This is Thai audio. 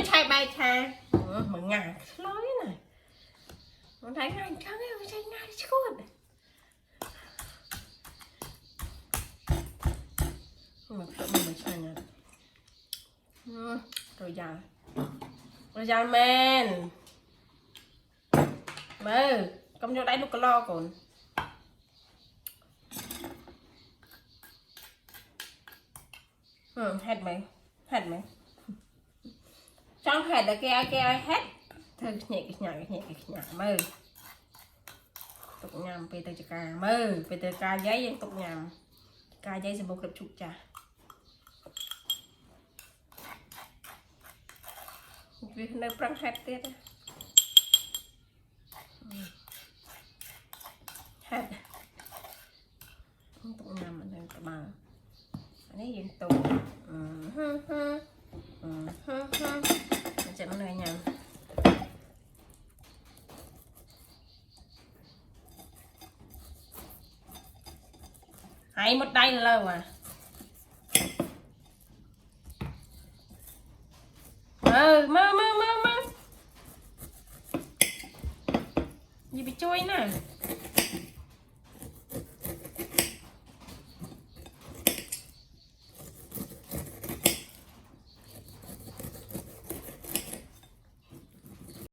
ใช่ใบชาเหมือนงาร้อยหน่อยมันใช้งานช่างไม่ใช่งานชุดมันไม่ใช่งานตัวยาวแมนมือกำยอได้ลูกกระลอกก่อนเห็ดไหมช่างเห็ดแต่แกเห็ดเธอเหนี่ยมือตกงามไปเตยกามือไปเตยกาย้ายยังตกงามกาย้ายสมบูรณ์กับฉุกจ้ะวิธีในปรังเห็ดเตี้ยเห็ดตกงามมันเลยกระบังอันนี้ยังตกมันจะมันเลยยังhãy một đây là lâu à mơ gì bị trôi nè